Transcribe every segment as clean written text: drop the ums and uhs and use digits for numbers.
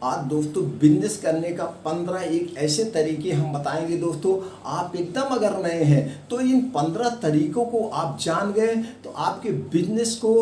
आज दोस्तों बिजनेस करने का 15 एक ऐसे तरीके हम बताएंगे दोस्तों। आप एकदम अगर नए हैं तो इन 15 तरीकों को आप जान गए तो आपके बिजनेस को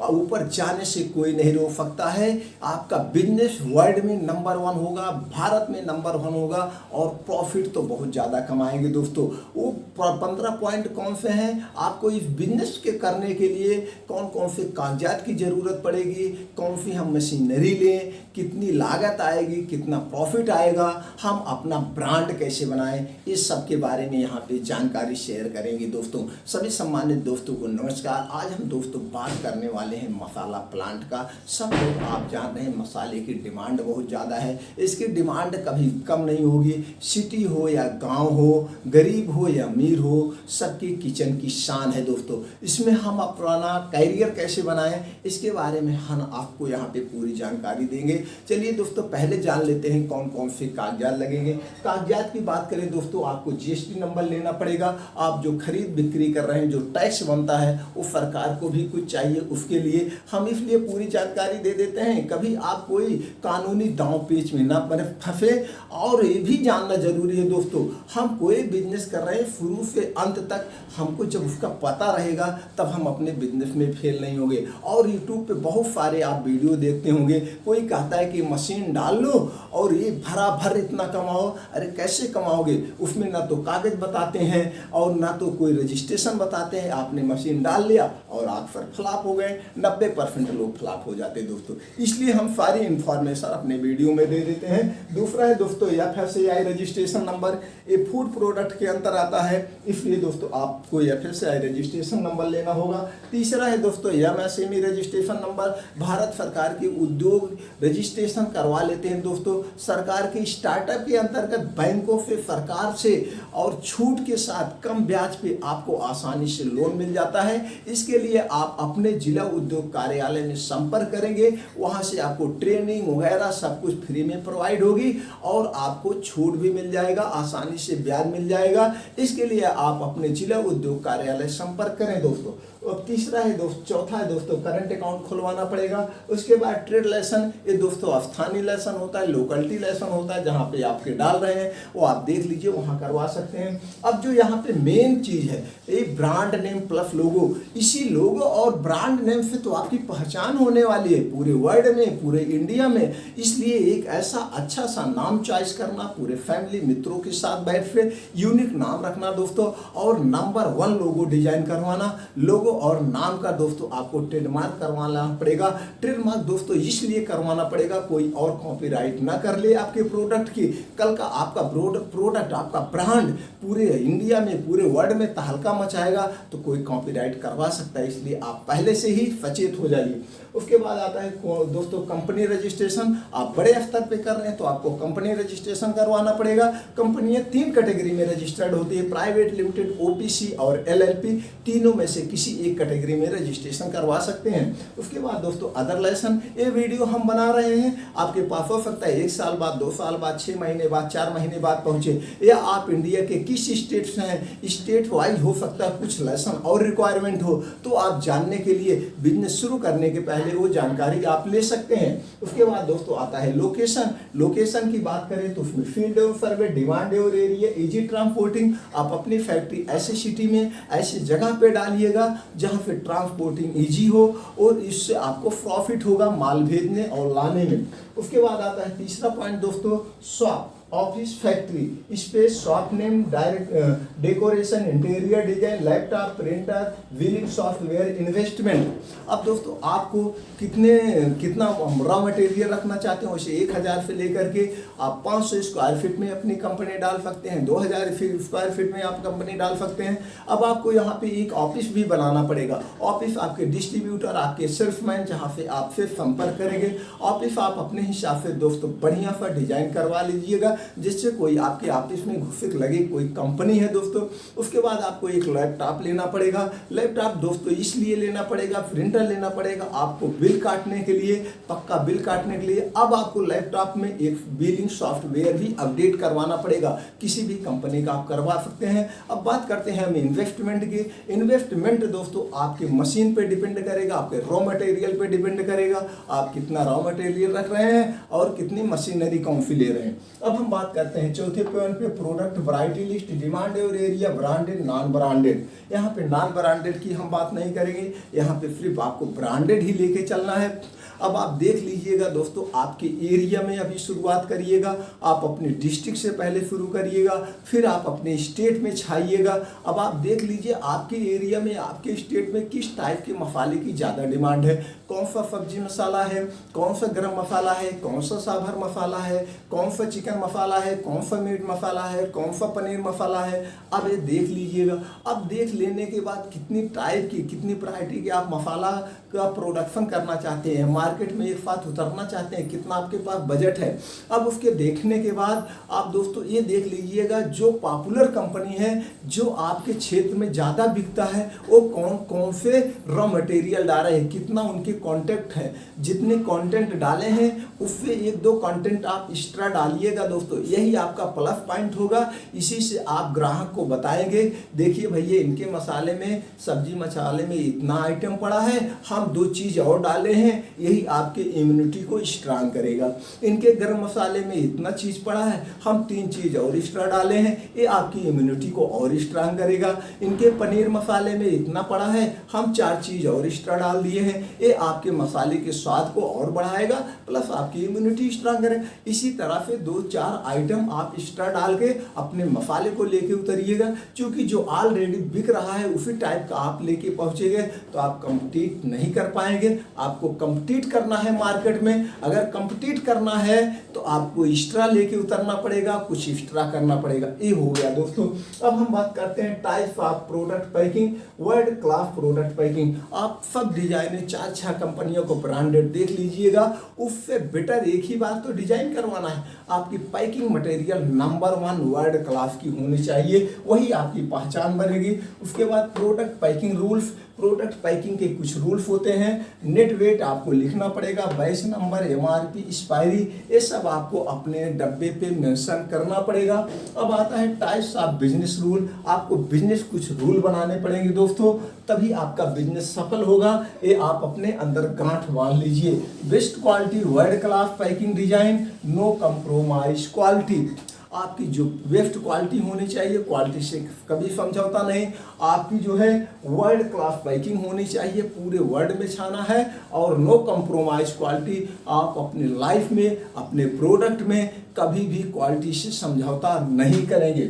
ऊपर जाने से कोई नहीं रोक सकता है। आपका बिजनेस वर्ल्ड में नंबर 1 होगा, भारत में नंबर 1 होगा और प्रॉफिट तो बहुत ज़्यादा कमाएंगे दोस्तों। वो 15 पॉइंट कौन से हैं? आपको इस बिजनेस के करने के लिए कौन कौन से कागजात की ज़रूरत पड़ेगी, कौन सी हम मशीनरी लें, कितनी लागत आएगी, कितना प्रॉफिट आएगा, हम अपना ब्रांड कैसे बनाएं, इस सब के बारे में यहाँ पे जानकारी शेयर करेंगे दोस्तों। सभी सम्मानित दोस्तों को नमस्कार। आज हम दोस्तों बात करने वाले हैं मसाला प्लांट का। सब लोग आप जान रहे हैं मसाले की डिमांड बहुत ज़्यादा है, इसकी डिमांड कभी कम नहीं होगी। सिटी हो या गांव हो, गरीब हो या अमीर हो, सबकी किचन की शान है दोस्तों। इसमें हम अपना कैरियर कैसे बनाएं, इसके बारे में हम आपको यहाँ पे पूरी जानकारी देंगे। चलिए दोस्तों पहले जान लेते हैं कौन कौन से कागजात लगेंगे। कागजात की बात करें दोस्तों, आपको जीएसटी नंबर लेना पड़ेगा। आप जो खरीद बिक्री कर रहे हैं, जो टैक्स बनता है वो सरकार को भी कुछ चाहिए, उसके लिए हम इसलिए पूरी जानकारी दे देते हैं कभी आप कोई कानूनी दांव पेच में ना बने फंसे। और ये भी जानना जरूरी है दोस्तों, हम कोई बिजनेस कर रहे हैं शुरू से अंत तक हमको जब उसका पता रहेगा तब हम अपने बिजनेस में फेल नहीं होंगे। और यूट्यूब पे बहुत सारे आप वीडियो देखते होंगे, कोई कहता है कि मशीन डाल लो और ये भरा भर इतना कमाओ। अरे कैसे कमाओगे? उसमें ना तो कागज बताते हैं और ना तो कोई रजिस्ट्रेशन बताते हैं। आपने मशीन डाल लिया और आप फिर फ्लॉप हो गए। 90% लोग फ्लॉप हो जाते हैं दोस्तों, इसलिए हम सारी इंफॉर्मेशन अपने वीडियो में दे देते हैं। दूसरा है दोस्तों FSSAI रजिस्ट्रेशन नंबर, ये फूड प्रोडक्ट के अंदर आता है, इसलिए दोस्तों आपको FSSAI रजिस्ट्रेशन नंबर लेना होगा। तीसरा है दोस्तों MSME रजिस्ट्रेशन नंबर, भारत सरकार के उद्योग रजिस्ट्रेशन करवा लेते हैं दोस्तों। सरकार के स्टार्टअप के अंतर्गत बैंकों से, सरकार से और छूट के साथ कम ब्याज पे आपको आसानी से लोन मिल जाता है। इसके लिए आप अपने जिला उद्योग कार्यालय में संपर्क करेंगे, वहां से आपको ट्रेनिंग वगैरह सब कुछ फ्री में प्रोवाइड होगी और आपको छूट भी मिल जाएगा, आसानी से ब्याज मिल जाएगा। इसके लिए आप अपने जिला उद्योग कार्यालय संपर्क करें दोस्तों। और तीसरा है दोस्त, चौथा है दोस्तों करंट अकाउंट खुलवाना पड़ेगा। उसके बाद ट्रेड लाइसेंस, ये दोस्तों स्थानीय लाइसेंस होता है, लोकलिटी लाइसेंस होता है, जहाँ पे आपके डाल रहे हैं वो आप देख लीजिए, वहाँ करवा सकते हैं। अब जो यहाँ पे मेन चीज है ये ब्रांड नेम प्लस लोगो। इसी लोगो और ब्रांड नेम से तो आपकी पहचान होने वाली है पूरे वर्ल्ड में, पूरे इंडिया में। इसलिए एक ऐसा अच्छा सा नाम चॉइस करना, पूरे फैमिली मित्रों के साथ बैठ के यूनिक नाम रखना दोस्तों, और नंबर 1 लोगो डिजाइन करवाना। लोगो और नाम का दोस्तों आपको ट्रेडमार्क करवाना पड़ेगा। ट्रेडमार्क दोस्तों इसलिए करवाना पड़ेगा कोई और कॉपीराइट ना कर ले आपके प्रोडक्ट की। कल का आपका प्रोडक्ट, आपका ब्रांड पूरे इंडिया में, पूरे वर्ल्ड में तहलका मचाएगा तो कोई कॉपीराइट करवा सकता है, इसलिए आप पहले से ही सचेत हो जाइए। उसके बाद आता है दोस्तों कंपनी रजिस्ट्रेशन। आप बड़े स्तर पे कर रहे हैं तो आपको कंपनी रजिस्ट्रेशन करवाना पड़ेगा। कंपनियां 3 कैटेगरी में रजिस्टर्ड होती है, प्राइवेट लिमिटेड, OPC और LLP। तीनों में से किसी एक कैटेगरी में रजिस्ट्रेशन करवा सकते हैं। उसके बाद दोस्तों अदर लाइसेंस, ये वीडियो हम बना रहे हैं, आपके पास हो सकता है 1 साल बाद, 2 साल बाद, 6 महीने बाद, 4 महीने बाद पहुंचे, या आप इंडिया के किस स्टेट से हैं, स्टेट वाइज हो सकता है कुछ लाइसेंस और रिक्वायरमेंट हो, तो आप जानने के लिए बिजनेस शुरू करने के पहले वो जानकारी आप ले सकते हैं। उसके बाद दोस्तों आता है लोकेशन। लोकेशन की बात करें तो उसमें फील्ड और सर्वे, डिमांड और एरिया, इजी ट्रांसपोर्टिंग। आप अपनी फैक्ट्री ऐसे सिटी में, ऐसी जगह पे डालिएगा जहां पे ट्रांसपोर्टिंग इजी हो और इससे आपको प्रॉफिट होगा माल भेजने और लाने में। उसके बाद आता है तीसरा पॉइंट दोस्तों, shop, office, factory, space, shop name, direct decoration, interior design, laptop, printer, billing software, investment. अब दोस्तों आपको कितना रॉ मटेरियल रखना चाहते हैं, वैसे 1000 से लेकर के आप 500 स्क्वायर फीट में अपनी कंपनी डाल सकते हैं, 2000 स्क्वायर फीट में आप कंपनी डाल सकते हैं। अब आपको यहाँ पे एक ऑफिस भी बनाना पड़ेगा। ऑफिस आपके डिस्ट्रीब्यूटर, आपके सेल्समैन जहाँ से आपसे संपर्क करेंगे, ऑफिस आप अपने हिसाब से दोस्तों बढ़िया सा डिजाइन करवा लीजिएगा। जिससे कोई आपके ऑफिस में घुसक लगे कोई कंपनी है दोस्तों। उसके बाद आपको एक लैपटॉप लेना पड़ेगा। लैपटॉप दोस्तों इसलिए लेना पड़ेगा, प्रिंटर लेना पड़ेगा आपको बिल काटने के लिए, पक्का बिल काटने के लिए। अब आपको लैपटॉप में एक बिलिंग सॉफ्टवेयर भी अपडेट करवाना पड़ेगा, किसी भी कंपनी का आप करवा सकते हैं। अब बात करते हैं हम इन्वेस्टमेंट की। इन्वेस्टमेंट दोस्तों आपके मशीन पे डिपेंड करेगा, आपके रॉ मटेरियल पे डिपेंड करेगा, आप कितना रॉ मटेरियल रख रहे हैं और कितनी मशीनरी कौन सी ले रहे हैं। अब हम बात करते हैं चौथे पॉइंट पे, प्रोडक्ट वैरायटी लिस्ट, डिमांड और एरिया, ब्रांडेड नॉन ब्रांडेड। यहाँ पे नॉन ब्रांडेड की हम बात नहीं करेंगे, यहाँ पे सिर्फ आपको ब्रांडेड ही लेके चलना है। अब आप देख लीजिएगा दोस्तों, आपके एरिया में अभी शुरुआत करिएगा, आप अपने डिस्ट्रिक्ट से पहले शुरू करिएगा, फिर आप अपने स्टेट में छाइएगा। अब आप देख लीजिए आपके एरिया में, आपके स्टेट में किस टाइप के मसाले की ज़्यादा डिमांड है, कौन सा सब्जी मसाला है, कौन सा गरम मसाला है, कौन सा सांभर मसाला है, कौन सा चिकन मसाला है, कौन सा मीट मसाला है, कौन सा पनीर मसाला है। अब ये देख लीजिएगा। अब देख लेने के बाद कितनी टाइप की, कितनी वैरायटी के आप मसाला का प्रोडक्शन करना चाहते हैं, मार्केट में एक साथ उतरना चाहते हैं, कितना आपके पास बजट है। अब उसके देखने के बाद आप दोस्तों ये देख लीजिएगा, जो पॉपुलर कंपनी है, जो आपके क्षेत्र में ज़्यादा बिकता है, वो कौन कौन से रॉ मटेरियल डाल रहे हैं, कितना उनके कॉन्टेक्ट है। जितने कंटेंट डाले हैं उससे एक दो कंटेंट आप एक्स्ट्रा डालिएगा दोस्तों, यही आपका प्लस पॉइंट होगा। इसी से आप ग्राहक को बताएंगे, देखिए भैया इनके मसाले में, सब्जी मसाले में इतना आइटम पड़ा है, हम 2 चीज़ और डाले हैं, यही आपके इम्यूनिटी को स्ट्रांग करेगा। इनके गरम मसाले में इतना चीज़ पड़ा है, हम 3 चीज़ और एक्स्ट्रा डाले हैं, ये आपकी इम्यूनिटी को और स्ट्रांग करेगा। इनके पनीर मसाले में इतना पड़ा है, हम 4 चीज़ और एक्स्ट्रा डाल दिए हैं, ये आपके मसाले के स्वाद को और बढ़ाएगा, प्लस आपकी इम्यूनिटी स्ट्रांग करेगा। इसी तरह से 2-4 आइटम आप एक्स्ट्रा डाल के अपने मसाले को लेके उतरिएगा, क्योंकि जो ऑलरेडी बिक रहा है उसी टाइप का आप लेके पहुँचेंगे तो आप कम्पीट नहीं कर पाएंगे। आपको कम्पीट करना है मार्केट में, अगर कम्पीट करना है तो आपको एक्स्ट्रा लेके उतरना पड़ेगा, कुछ एक्स्ट्रा करना पड़ेगा। ये हो गया दोस्तों। अब हम बात करते हैं type of product packing, world class product packing. आप सब डिजाइन 4-6 कंपनियों को ब्रांडेड देख लीजिएगा, उससे बेटर एक ही बात तो डिजाइन करवाना है, आपकी packing material number 1 world class की होनी चाहिए, वही आपकी पहचान बनेगी। उसके बाद product packing rules, product packing के कुछ रूल्स होते हैं। नेट वेट आपको लिखना पड़ेगा, बैच नंबर, MRP, एक्सपायरी, ये सब आपको अपने डब्बे पे मेंशन करना पड़ेगा। अब आता है टाइप्स ऑफ बिजनेस रूल, आपको बिजनेस कुछ रूल बनाने पड़ेंगे दोस्तों, तभी आपका बिजनेस सफल होगा। ये आप अपने अंदर गांठ बांध लीजिए। Best quality, world class packing design, no compromise quality. आपकी जो बेस्ट क्वालिटी होनी चाहिए, क्वालिटी से कभी समझौता नहीं। आपकी जो है वर्ल्ड क्लास पैकिंग होनी चाहिए, पूरे वर्ल्ड में छाना है, और नो कंप्रोमाइज क्वालिटी। आप अपने लाइफ में, अपने प्रोडक्ट में कभी भी क्वालिटी से समझौता नहीं करेंगे।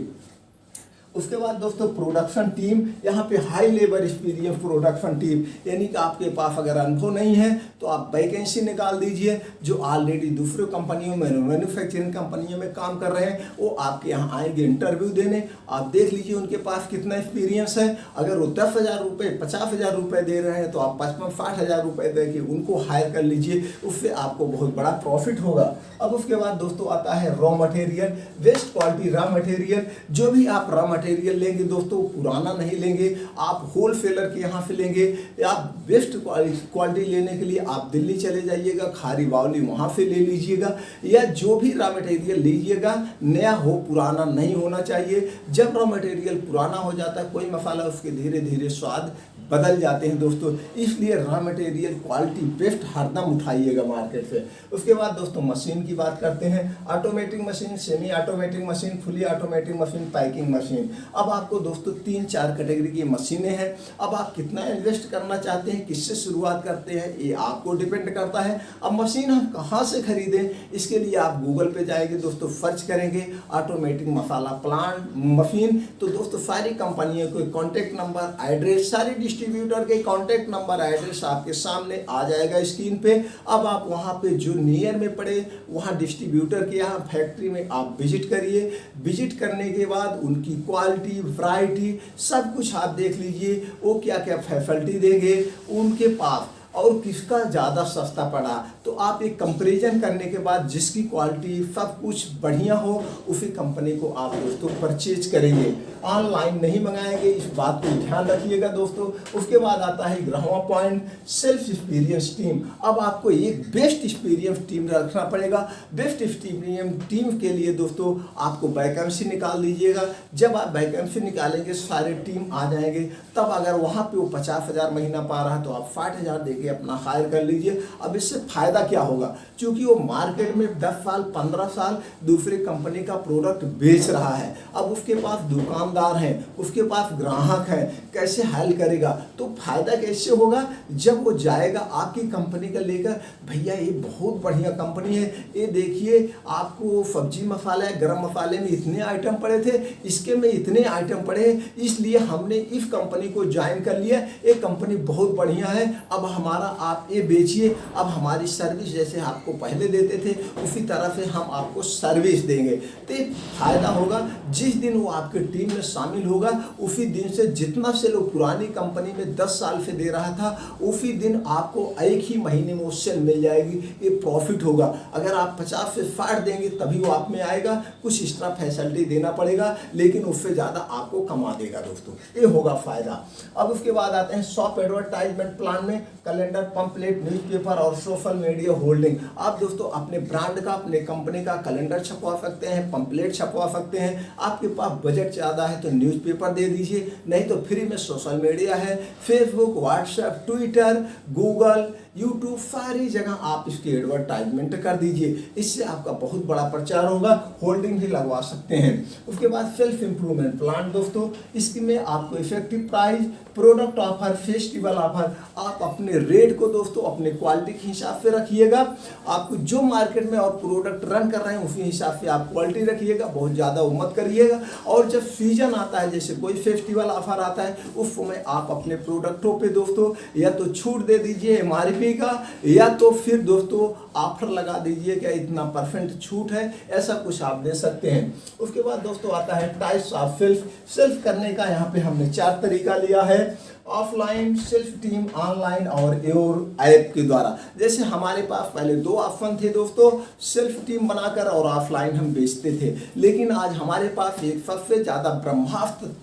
उसके बाद दोस्तों प्रोडक्शन टीम, यहाँ पे high level experience production team, यानी कि आपके पास अगर अनुभव नहीं है तो आप वैकेंसी निकाल दीजिए। जो ऑलरेडी दूसरे कंपनियों में, मैन्युफैक्चरिंग कंपनियों में काम कर रहे हैं, वो आपके यहाँ आएंगे इंटरव्यू देने। आप देख लीजिए उनके पास कितना एक्सपीरियंस है। अगर वो 10,000 रुपये, 50,000 रुपये दे रहे हैं तो आप 55-60,000 रुपये दे के उनको हायर कर लीजिए, उससे आपको बहुत बड़ा प्रॉफिट होगा। अब उसके बाद दोस्तों आता है raw material, best quality raw material. जो भी आप रॉ मटेरियल लेंगे दोस्तों, पुराना नहीं लेंगे, आप होलसेलर के यहाँ से लेंगे। आप बेस्ट क्वालिटी लेने के लिए आप दिल्ली चले जाइएगा, खारी बावली वहाँ से ले लीजिएगा, या जो भी रॉ मटेरियल लीजिएगा नया हो, पुराना नहीं होना चाहिए। जब रॉ मटेरियल पुराना हो जाता है कोई मसाला, उसके धीरे धीरे स्वाद बदल जाते हैं दोस्तों, इसलिए रॉ मटेरियल क्वालिटी बेस्ट हरदम उठाइएगा मार्केट से। उसके बाद दोस्तों मशीन की बात करते हैं, automatic machine, semi automatic machine, fully automatic machine, packing machine. अब आपको दोस्तों 3-4 कैटेगरी की मशीनें हैं। अब आप कितना इन्वेस्ट करना चाहते हैं, किससे शुरुआत करते हैं, ये आपको डिपेंड करता है। अब मशीन हम कहाँ से खरीदें, इसके लिए आप गूगल पे जाएंगे दोस्तों, सर्च करेंगे ऑटोमेटिक मसाला प्लांट मशीन, तो दोस्तों सारी कंपनियों के कॉन्टैक्ट नंबर, एड्रेस, सारी डिस्ट्रीब्यूटर के कॉन्टैक्ट नंबर, एड्रेस आपके सामने आ जाएगा स्क्रीन पे। अब आप वहाँ पे जो नियर में पड़े, वहाँ डिस्ट्रीब्यूटर के यहाँ फैक्ट्री में आप विजिट करिए। विजिट करने के बाद उनकी क्वालिटी, वैरायटी सब कुछ आप देख लीजिए, वो क्या क्या फैसिलिटी देंगे। उनके पास और किसका ज़्यादा सस्ता पड़ा। तो आप एक कंपैरिजन करने के बाद जिसकी क्वालिटी सब कुछ बढ़िया हो उसी कंपनी को आप दोस्तों परचेज करेंगे, ऑनलाइन नहीं मंगाएंगे। इस बात को ध्यान रखिएगा दोस्तों। उसके बाद आता है 11वां पॉइंट, सेल्फ एक्सपीरियंस टीम। अब आपको एक बेस्ट एक्सपीरियंस टीम रखना पड़ेगा। बेस्ट एक्सपीरियंस टीम के लिए दोस्तों आपको वैकेंसी निकाल दीजिएगा। जब आप वैकेंसी निकालेंगे सारे टीम आ जाएंगे, तब अगर वहाँ पे वो 50,000 महीना पा रहा है तो आप 60,000 देके अपना हायर कर लीजिए। अब इससे फायदा क्या होगा, क्योंकि वो मार्केट में 10 साल 15 साल दूसरे कंपनी का प्रोडक्ट बेच रहा है। अब उसके पास दुकानदार हैं, उसके पास ग्राहक हैं, कैसे हैंडल करेगा। तो फायदा कैसे होगा, जब वो जाएगा आपकी कंपनी का लेकर, भैया ये बहुत बढ़िया कंपनी है, ये देखिए आपको सब्जी मसाला गरम मसाले में इतने आइटम पड़े थे, इसके में इतने आइटम पड़े, इसलिए हमने इस कंपनी को ज्वाइन कर लिया, ये कंपनी बहुत बढ़िया है, अब हमारा आप ये बेचिए, अब हमारी सर्विस जैसे आपको पहले देते थे उसी तरह से हम आपको सर्विस देंगे। तो फायदा होगा। जिस दिन वो आपके टीम में शामिल होगा उसी दिन से जितना से लोग पुरानी कंपनी में 10 साल से दे रहा था, उसी दिन आपको एक ही महीने में उससे मिल जाएगी, ये प्रॉफिट होगा। अगर आप 50 से 60 देंगे तभी वो आप में आएगा, कुछ एक्स्ट्रा फैसिलिटी देना पड़ेगा, लेकिन उससे ज़्यादा आपको कमा देगा दोस्तों, ये होगा फायदा। अब उसके बाद आते हैं शॉप एडवर्टाइजमेंट प्लान में कैलेंडर, पंपलेट, न्यूज़पेपर और सोशल मीडिया होल्डिंग। आप दोस्तों अपने ब्रांड का, अपने कंपनी का कैलेंडर छपवा सकते हैं, पंपलेट छपवा सकते हैं। आपके पास बजट ज़्यादा है तो न्यूज़पेपर दे दीजिए, नहीं तो फ्री में सोशल मीडिया है, Facebook, WhatsApp, Twitter, Google, YouTube, सारी जगह आप इसकी एडवर्टाइजमेंट कर दीजिए। इससे आपका बहुत बड़ा प्रचार होगा, होल्डिंग भी लगवा सकते हैं। उसके बाद सेल्फ इंप्रूवमेंट प्लान दोस्तों, इसमें आपको effective price, product offer, festival offer, आप अपने रेट को दोस्तों अपने क्वालिटी के हिसाब से रखिएगा। आपको जो मार्केट में और प्रोडक्ट रन कर रहे हैं उसी हिसाब से आप क्वालिटी रखिएगा, बहुत ज़्यादा मत करिएगा। और जब सीजन आता है, जैसे कोई फेस्टिवल ऑफर आता है, उस समय आप अपने प्रोडक्टों पे दोस्तों या तो छूट दे दीजिए MRP का, या तो फिर दोस्तों ऑफर लगा दीजिए क्या इतना % छूट है, ऐसा कुछ आप दे सकते हैं। उसके बाद दोस्तों आता है टाइप्स ऑफ सेल्फ करने का। यहाँ पे हमने 4 तरीका लिया है, ऑफलाइन, सेल्फ टीम, ऑनलाइन और योर ऐप के द्वारा। जैसे हमारे पास पहले 2 ऑप्शन थे दोस्तों, सेल्फ टीम बनाकर और ऑफलाइन हम बेचते थे, लेकिन आज हमारे पास एक सबसे ज़्यादा ब्रह्मास्त्र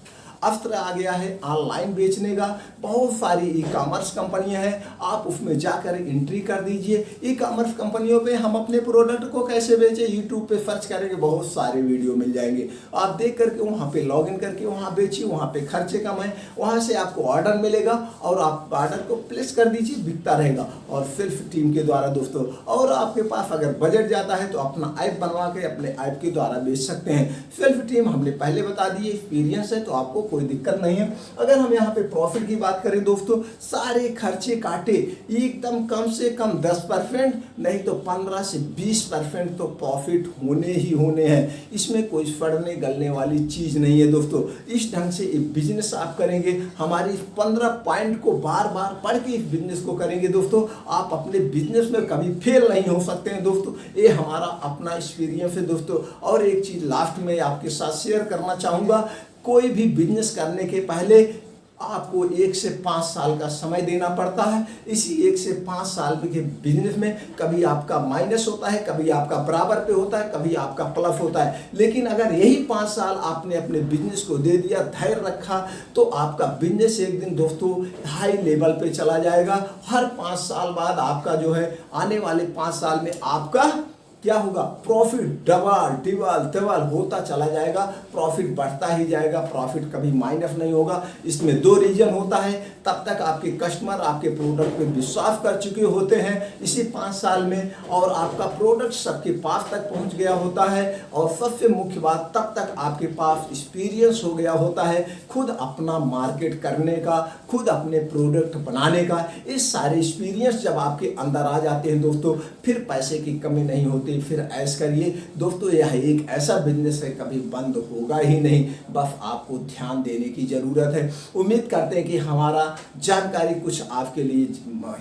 अस्त्र आ गया है ऑनलाइन बेचने का। बहुत सारी ई कॉमर्स कंपनियां हैं, आप उसमें जाकर एंट्री कर दीजिए। ई कॉमर्स कंपनियों पे हम अपने प्रोडक्ट को कैसे बेचें, यूट्यूब पे सर्च करेंगे, बहुत सारे वीडियो मिल जाएंगे, आप देख करके वहाँ पे लॉगिन करके वहाँ बेचिए, वहाँ पे खर्चे कम है, वहाँ से आपको ऑर्डर मिलेगा और आप ऑर्डर को प्लेस कर दीजिए, बिकता रहेगा। और सेल्फ टीम के द्वारा दोस्तों, और आपके पास अगर बजट ज़्यादा है तो अपना ऐप बनवा के अपने ऐप के द्वारा बेच सकते हैं। सेल्फ टीम हमने पहले बता दी, एक्सपीरियंस है तो आपको कोई दिक्कत नहीं है। अगर हम यहाँ पे प्रॉफिट की बात करें दोस्तों, सारे खर्चे काटे एकदम कम से कम 10%, नहीं तो 15 से 20% तो प्रॉफिट होने ही होने हैं। इसमें कोई सड़ने गलने वाली चीज नहीं है दोस्तों। इस ढंग से एक बिजनेस आप करेंगे, हमारी 15 पॉइंट को बार बार पढ़ के इस बिजनेस को करेंगे दोस्तों, आप अपने बिजनेस में कभी फेल नहीं हो सकते हैं दोस्तों। ये हमारा अपना एक्सपीरियंस है दोस्तों। और एक चीज लास्ट में आपके साथ शेयर करना चाहूँगा, कोई भी बिजनेस करने के पहले आपको 1 से 5 साल का समय देना पड़ता है। इसी 1 से 5 साल के बिजनेस में कभी आपका माइनस होता है, कभी आपका बराबर पे होता है, कभी आपका प्लस होता है। लेकिन अगर यही 5 साल आपने अपने बिजनेस को दे दिया, धैर्य रखा, तो आपका बिजनेस एक दिन दोस्तों हाई लेवल पे चला जाएगा। हर 5 साल बाद आपका जो है, आने वाले 5 साल में आपका क्या होगा, प्रॉफिट डबल टिबल तिबल होता चला जाएगा, प्रॉफिट बढ़ता ही जाएगा, प्रॉफिट कभी माइनस नहीं होगा। इसमें 2 रीजन होता है, तब तक आपके कस्टमर आपके प्रोडक्ट पे विश्वास कर चुके होते हैं इसी 5 साल में, और आपका प्रोडक्ट सबके पास तक पहुंच गया होता है, और सबसे मुख्य बात, तब तक आपके पास एक्सपीरियंस हो गया होता है खुद अपना मार्केट करने का, खुद अपने प्रोडक्ट बनाने का। इस सारे एक्सपीरियंस जब आपके अंदर आ जाते हैं दोस्तों, फिर पैसे की कमी नहीं होती सोते फिर ऐश करिए। दोस्तों यह एक ऐसा बिजनेस है, कभी बंद होगा ही नहीं, बस आपको ध्यान देने की ज़रूरत है। उम्मीद करते हैं कि हमारा जानकारी कुछ आपके लिए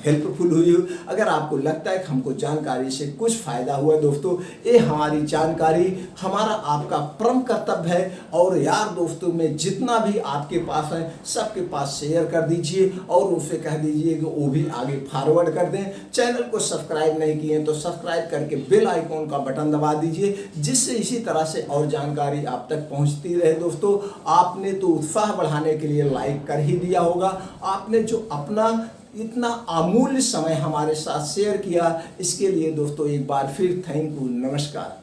हेल्पफुल हुई हो। अगर आपको लगता है कि हमको जानकारी से कुछ फ़ायदा हुआ दोस्तों, ये हमारी जानकारी हमारा आपका परम कर्तव्य है। और यार दोस्तों में जितना भी आपके पास है सबके पास शेयर कर दीजिए और उनसे कह दीजिए कि वो भी आगे फॉरवर्ड कर दें। चैनल को सब्सक्राइब नहीं किए तो सब्सक्राइब करके बेल आइकॉन का बटन दबा दीजिए, जिससे इसी तरह से और जानकारी आप तक पहुंचती रहे। दोस्तों आपने तो उत्साह बढ़ाने के लिए लाइक कर ही दिया होगा। आपने जो अपना इतना अमूल्य समय हमारे साथ शेयर किया, इसके लिए दोस्तों एक बार फिर थैंक यू, नमस्कार।